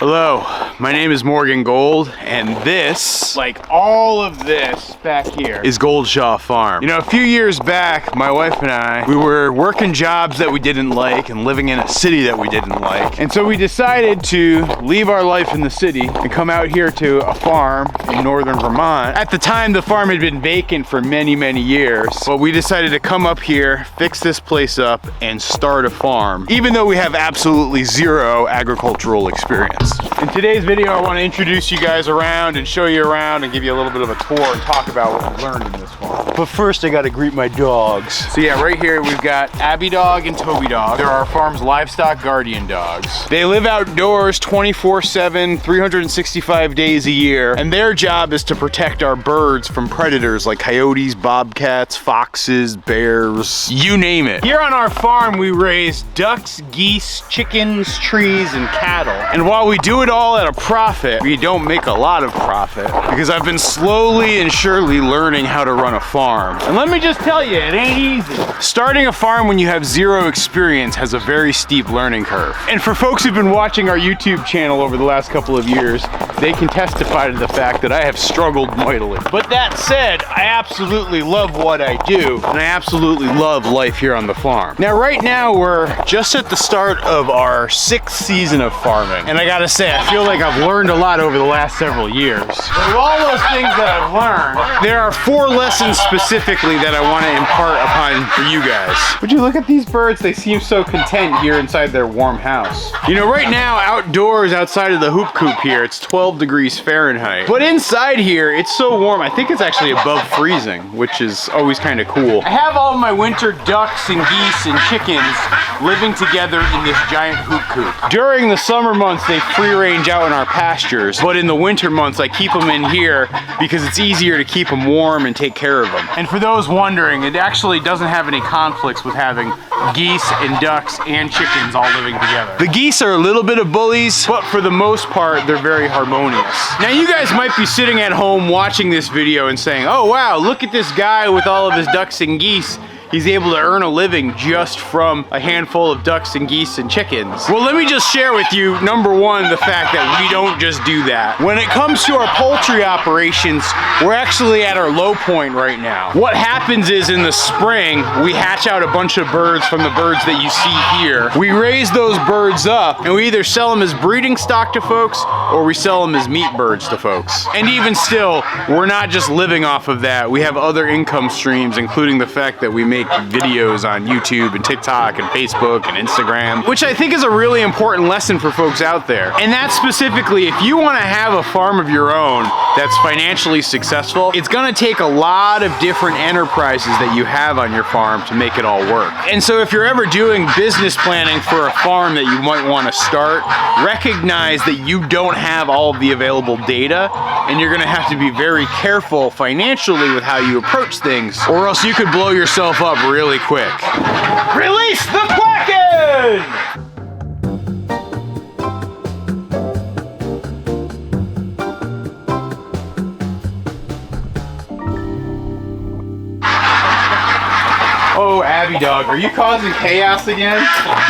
Hello, my name is Morgan Gold, and this, like all of this back here, is Goldshaw Farm. You know, a few years back, my wife and I, we were working jobs that we didn't like and living in a city that we didn't like. And so we decided to leave our life in the city and come out here to a farm in northern Vermont. At the time, the farm had been vacant for many, many years, but we decided to come up here, fix this place up, and start a farm, even though we have absolutely zero agricultural experience. In today's video, I want to introduce you guys around and show you around and give you a little bit of a tour and talk about what we've learned in this farm. But first, I got to greet my dogs. So yeah, right here we've got Abby Dog and Toby Dog. They're our farm's livestock guardian dogs. They live outdoors 24/7, 365 days a year, and their job is to protect our birds from predators like coyotes, bobcats, foxes, bears, you name it. Here on our farm, we raise ducks, geese, chickens, trees, and cattle. And while we do it all at a profit, we don't make a lot of profit because I've been slowly and surely learning how to run a farm. And let me just tell you, it ain't easy. Starting a farm when you have zero experience has a very steep learning curve. And for folks who've been watching our YouTube channel over the last couple of years, they can testify to the fact that I have struggled mightily. But that said, I absolutely love what I do, and I absolutely love life here on the farm. Now, right now, we're just at the start of our 6th season of farming. And I gotta say, I feel like I've learned a lot over the last several years. But of all those things that I've learned, there are 4 lessons specifically that I want to impart upon for you guys. Would you look at these birds? They seem so content here inside their warm house. You know, right now, outdoors, outside of the hoop coop here, it's 12 degrees Fahrenheit. But inside here, it's so warm, I think it's actually above freezing, which is always kind of cool. I have all my winter ducks and geese and chickens living together in this giant hoop coop. During the summer months, they free range out in our pastures, but in the winter months, I keep them in here because it's easier to keep them warm and take care of them. And for those wondering, it actually doesn't have any conflicts with having geese and ducks and chickens all living together. The geese are a little bit of bullies, but for the most part, they're very harmonious. Now, you guys might be sitting at home watching this video and saying, oh wow, look at this guy with all of his ducks and geese. He's able to earn a living just from a handful of ducks and geese and chickens. Well, let me just share with you, number one, the fact that we don't just do that. When it comes to our poultry operations, we're actually at our low point right now. What happens is in the spring, we hatch out a bunch of birds from the birds that you see here. We raise those birds up and we either sell them as breeding stock to folks or we sell them as meat birds to folks. And even still, we're not just living off of that. We have other income streams, including the fact that we make videos on YouTube and TikTok and Facebook and Instagram, which I think is a really important lesson for folks out there. And that's specifically, if you want to have a farm of your own that's financially successful, it's going to take a lot of different enterprises that you have on your farm to make it all work. And so if you're ever doing business planning for a farm that you might want to start, recognize that you don't have all of the available data, and you're going to have to be very careful financially with how you approach things, or else you could blow yourself up really quick. Release the Kraken! Oh, Abby Dog, are you causing chaos again?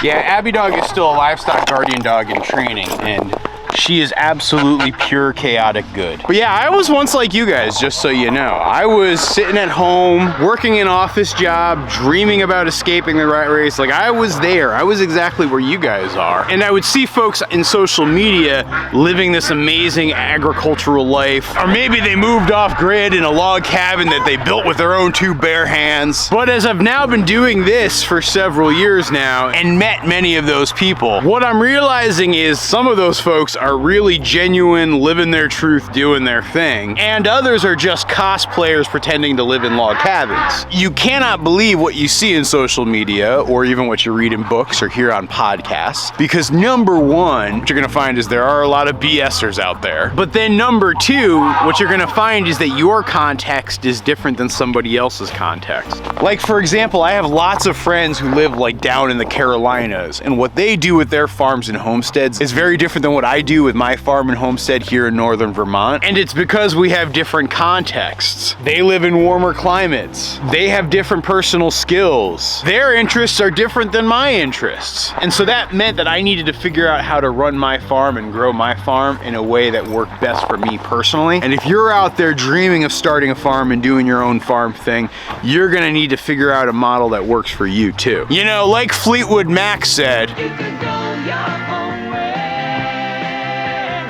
Yeah, Abby Dog is still a livestock guardian dog in training, and she is absolutely pure chaotic good. But yeah, I was once like you guys, just so you know. I was sitting at home, working an office job, dreaming about escaping the rat race. Like, I was there. I was exactly where you guys are. And I would see folks in social media living this amazing agricultural life. Or maybe they moved off grid in a log cabin that they built with their own 2 bare hands. But as I've now been doing this for several years now and met many of those people, what I'm realizing is some of those folks are really genuine, living their truth, doing their thing, and others are just cosplayers pretending to live in log cabins. You cannot believe what you see in social media or even what you read in books or hear on podcasts, because number one, what you're gonna find is there are a lot of BSers out there. But then number two, what you're gonna find is that your context is different than somebody else's context. Like, for example, I have lots of friends who live like down in the Carolinas, and what they do with their farms and homesteads is very different than what I do you with my farm and homestead here in northern Vermont. And it's because we have different contexts. They live in warmer climates. They have different personal skills. Their interests are different than my interests. And so that meant that I needed to figure out how to run my farm and grow my farm in a way that worked best for me personally. And if you're out there dreaming of starting a farm and doing your own farm thing, you're gonna need to figure out a model that works for you too. You know, like Fleetwood Mac said,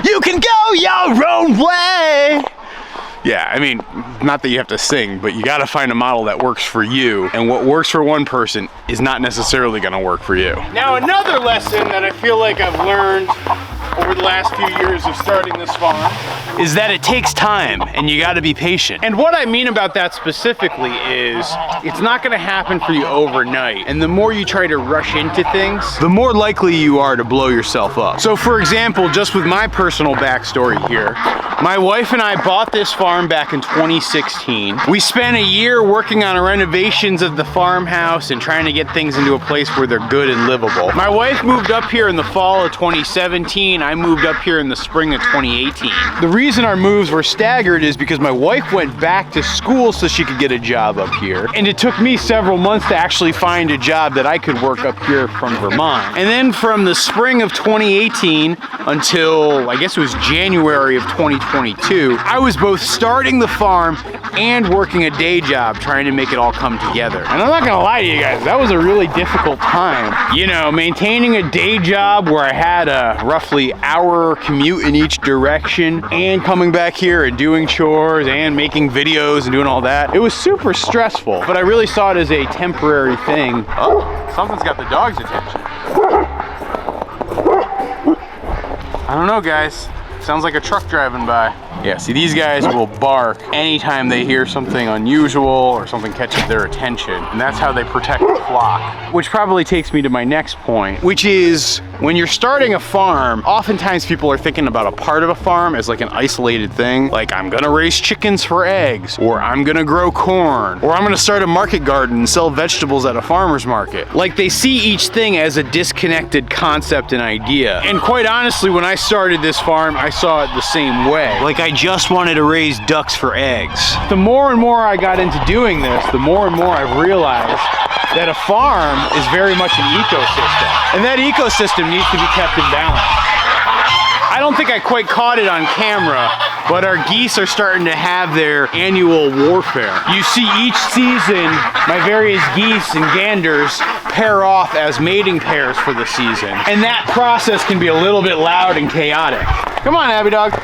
you can go your own way. Yeah, I mean, not that you have to sing, but you gotta find a model that works for you, and what works for one person is not necessarily gonna work for you. Now, another lesson that I feel like I've learned over the last few years of starting this farm is that it takes time and you gotta be patient. And what I mean about that specifically is it's not gonna happen for you overnight. And the more you try to rush into things, the more likely you are to blow yourself up. So for example, just with my personal backstory here, my wife and I bought this farm back in 2016. We spent a year working on renovations of the farmhouse and trying to get things into a place where they're good and livable. My wife moved up here in the fall of 2017. I moved up here in the spring of 2018. The reason our moves were staggered is because my wife went back to school so she could get a job up here. And it took me several months to actually find a job that I could work up here from Vermont. And then from the spring of 2018 until, I guess it was January of 2022, I was both starting the farm and working a day job trying to make it all come together. And I'm not gonna lie to you guys, that was a really difficult time. You know, maintaining a day job where I had a roughly hour commute in each direction and coming back here and doing chores and making videos and doing all that. It was super stressful, but I really saw it as a temporary thing. Oh, something's got the dog's attention. I don't know, guys. Sounds like a truck driving by. Yeah, see, these guys will bark anytime they hear something unusual or something catches their attention, and that's how they protect the flock. Which probably takes me to my next point, which is when you're starting a farm, oftentimes people are thinking about a part of a farm as like an isolated thing, like I'm gonna raise chickens for eggs, or I'm gonna grow corn, or I'm gonna start a market garden and sell vegetables at a farmer's market. Like they see each thing as a disconnected concept and idea. And quite honestly, when I started this farm, I saw it the same way. Like I just wanted to raise ducks for eggs. The more and more I got into doing this, the more and more I've realized that a farm is very much an ecosystem. And that ecosystem needs to be kept in balance. I don't think I quite caught it on camera, but our geese are starting to have their annual warfare. You see each season, my various geese and ganders pair off as mating pairs for the season. And that process can be a little bit loud and chaotic. Come on, Abby Dog.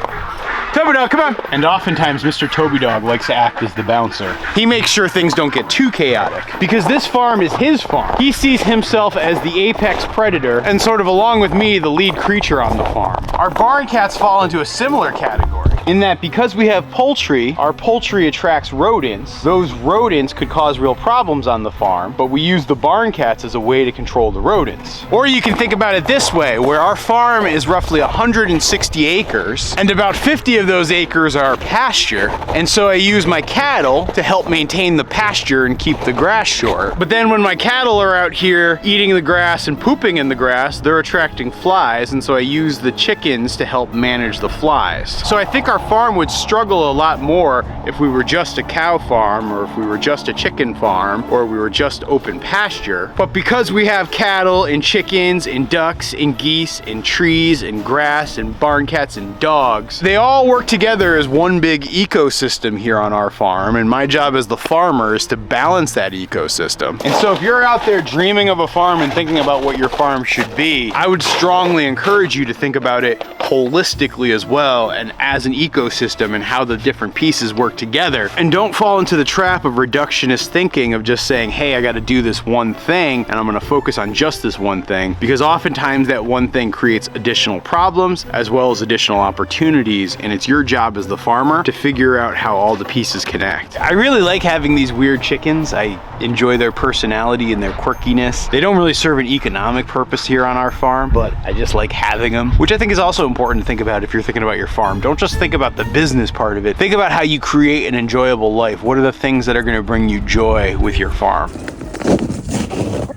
Toby Dog, come on. And oftentimes, Mr. Toby Dog likes to act as the bouncer. He makes sure things don't get too chaotic because this farm is his farm. He sees himself as the apex predator and sort of along with me, the lead creature on the farm. Our barn cats fall into a similar category in that because we have poultry, our poultry attracts rodents. Those rodents could cause real problems on the farm, but we use the barn cats as a way to control the rodents. Or you can think about it this way, where our farm is roughly 160 acres and about 50 of those acres are pasture, and so I use my cattle to help maintain the pasture and keep the grass short. But then when my cattle are out here eating the grass and pooping in the grass, they're attracting flies, and so I use the chickens to help manage the flies. So I think our farm would struggle a lot more if we were just a cow farm, or if we were just a chicken farm, or we were just open pasture. But because we have cattle and chickens and ducks and geese and trees and grass and barn cats and dogs, they all work together as one big ecosystem here on our farm, and my job as the farmer is to balance that ecosystem. And so if you're out there dreaming of a farm and thinking about what your farm should be, I would strongly encourage you to think about it holistically as well, and as an ecosystem and how the different pieces work together. And don't fall into the trap of reductionist thinking of just saying, hey, I got to do this one thing and I'm going to focus on just this one thing, because oftentimes that one thing creates additional problems as well as additional opportunities, and it's your job as the farmer to figure out how all the pieces connect. I really like having these weird chickens. I enjoy their personality and their quirkiness. They don't really serve an economic purpose here on our farm, but I just like having them, which I think is also important to think about if you're thinking about your farm. Don't just think about the business part of it. Think about how you create an enjoyable life. What are the things that are going to bring you joy with your farm?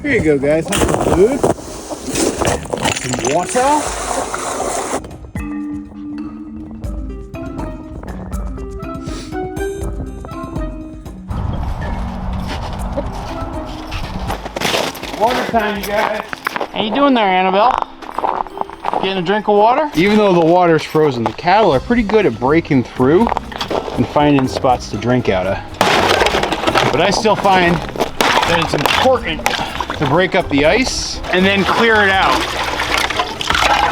Here you go, guys. Have some food, some water. summertime, you guys. How you doing there, Annabelle? Getting a drink of water? Even though the water's frozen, the cattle are pretty good at breaking through and finding spots to drink out of. But I still find that it's important to break up the ice and then clear it out.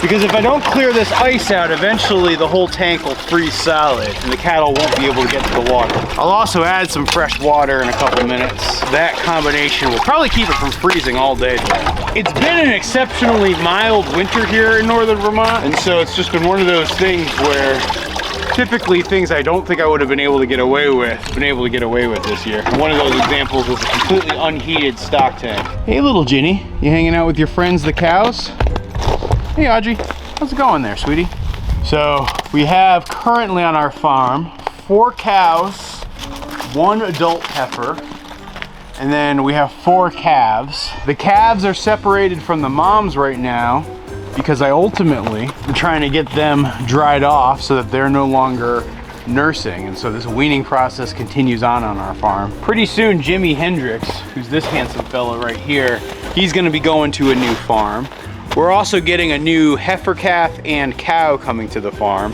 Because if I don't clear this ice out, eventually the whole tank will freeze solid and the cattle won't be able to get to the water. I'll also add some fresh water in a couple minutes. That combination will probably keep it from freezing all day today. It's been an exceptionally mild winter here in northern Vermont, and so it's just been one of those things where typically things I don't think I would have been able to get away with this year. One of those examples was a completely unheated stock tank. Hey little Ginny, you hanging out with your friends the cows? Hey Audrey, how's it going there, sweetie? So we have currently on our farm 4 cows, 1 adult heifer, and then we have 4 calves. The calves are separated from the moms right now because I ultimately am trying to get them dried off so that they're no longer nursing. And so this weaning process continues on our farm. Pretty soon, Jimi Hendrix, who's this handsome fella right here, he's gonna be going to a new farm. We're also getting a new heifer calf and cow coming to the farm.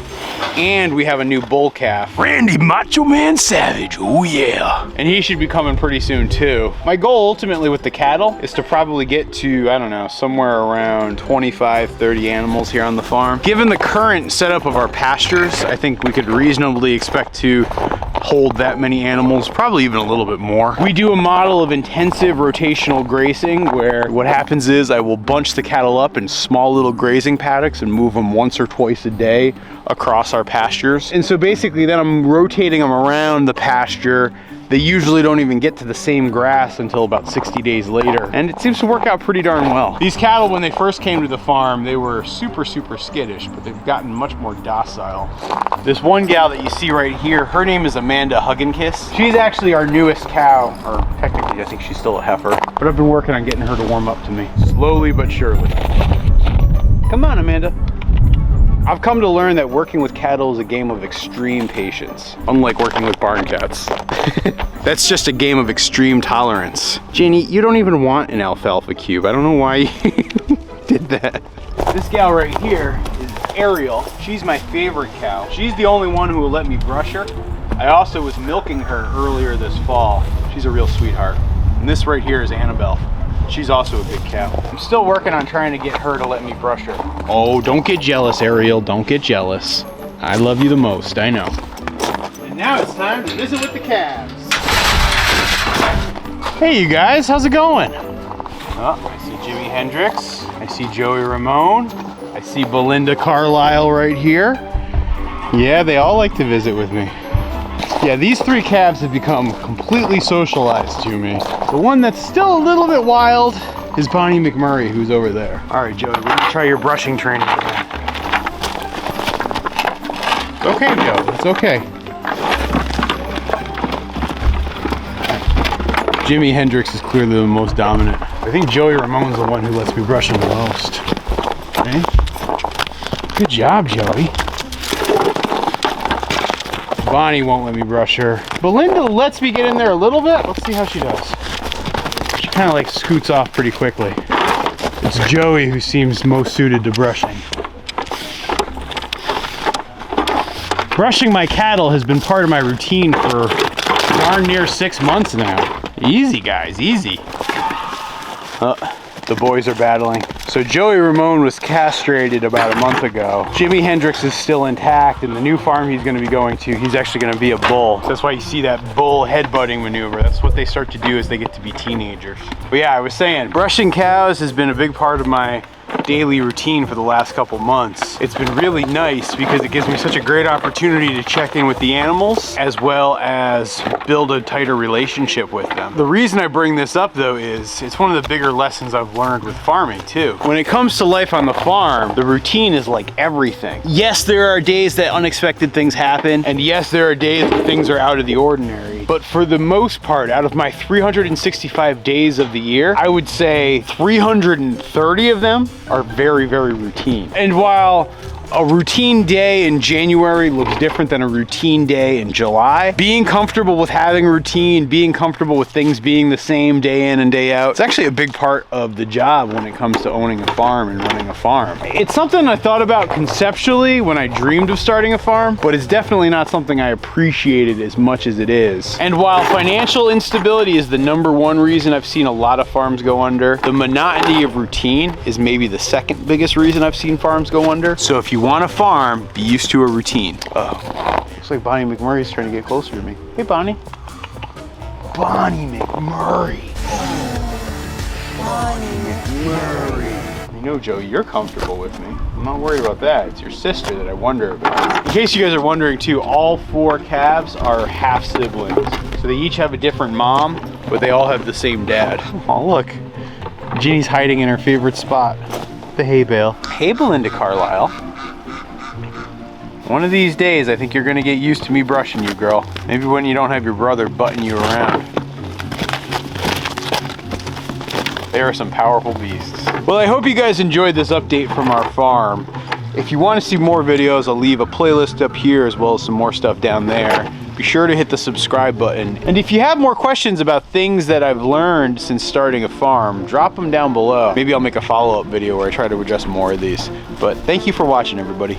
And we have a new bull calf. Randy Macho Man Savage, oh yeah. And he should be coming pretty soon too. My goal ultimately with the cattle is to probably get to, I don't know, somewhere around 25, 30 animals here on the farm. Given the current setup of our pastures, I think we could reasonably expect to hold that many animals, probably even a little bit more. We do a model of intensive rotational grazing where what happens is I will bunch the cattle up in small little grazing paddocks and move them once or twice a day across our pastures. And so basically then I'm rotating them around the pasture. They usually don't even get to the same grass until about 60 days later. And it seems to work out pretty darn well. These cattle, when they first came to the farm, they were super skittish, but they've gotten much more docile. This one gal that you see right here, her name is Amanda Hugginkiss. She's actually our newest cow, or technically I think she's still a heifer, but I've been working on getting her to warm up to me, slowly but surely. Come on, Amanda. I've come to learn that working with cattle is a game of extreme patience, unlike working with barn cats. That's just a game of extreme tolerance. Jenny, you don't even want an alfalfa cube. I don't know why you did that. This gal right here is Ariel. She's my favorite cow. She's the only one who will let me brush her. I also was milking her earlier this fall. She's a real sweetheart. And this right here is Annabelle. She's also a big cow. I'm still working on trying to get her to let me brush her. Oh, don't get jealous, Ariel. Don't get jealous. I love you the most, I know. And now it's time to visit with the calves. Hey, you guys, how's it going? Oh, I see Jimi Hendrix. I see Joey Ramone. I see Belinda Carlisle right here. Yeah, they all like to visit with me. Yeah, these 3 calves have become completely socialized to me. The one that's still a little bit wild is Bonnie McMurray, who's over there. All right, Joey, we're gonna try your brushing training again. It's okay, Joe, it's okay. Jimi Hendrix is clearly the most dominant. I think Joey Ramone's the one who lets me brush him the most. Okay? Good job, Joey. Bonnie won't let me brush her. Belinda lets me get in there a little bit. Let's see how she does. She kind of like scoots off pretty quickly. It's Joey who seems most suited to brushing. Brushing my cattle has been part of my routine for darn near 6 months now. Easy, guys, easy. The boys are battling. So Joey Ramone was castrated about a month ago. Jimi Hendrix is still intact, and the new farm he's gonna be going to, he's actually gonna be a bull. So that's why you see that bull headbutting maneuver. That's what they start to do as they get to be teenagers. But yeah, I was saying, brushing cows has been a big part of my daily routine for the last couple months. It's been really nice because it gives me such a great opportunity to check in with the animals as well as build a tighter relationship with them. The reason I bring this up though is it's one of the bigger lessons I've learned with farming too. When it comes to life on the farm, the routine is like everything. Yes, there are days that unexpected things happen, and yes, there are days where things are out of the ordinary. But for the most part, out of my 365 days of the year, I would say 330 of them are very, very routine. And while A routine day in January looks different than a routine day in July. Being comfortable with having a routine, being comfortable with things being the same day in and day out, it's actually a big part of the job when it comes to owning a farm and running a farm. It's something I thought about conceptually when I dreamed of starting a farm, but it's definitely not something I appreciated as much as it is. And while financial instability is the #1 reason I've seen a lot of farms go under, the monotony of routine is maybe the second biggest reason I've seen farms go under. So if you want a farm, be used to a routine. Oh, looks like Bonnie McMurray's trying to get closer to me. Hey, Bonnie. Bonnie McMurray. Bonnie McMurray. You know, Joe, you're comfortable with me. I'm not worried about that. It's your sister that I wonder about. In case you guys are wondering too, all 4 calves are half siblings. So they each have a different mom, but they all have the same dad. Oh, look. Jeannie's hiding in her favorite spot, the hay bale. Hey, Belinda Carlisle. One of these days, I think you're gonna get used to me brushing you, girl. Maybe when you don't have your brother butting you around. They are some powerful beasts. Well, I hope you guys enjoyed this update from our farm. If you want to see more videos, I'll leave a playlist up here as well as some more stuff down there. Be sure to hit the subscribe button. And if you have more questions about things that I've learned since starting a farm, drop them down below. Maybe I'll make a follow-up video where I try to address more of these. But thank you for watching, everybody.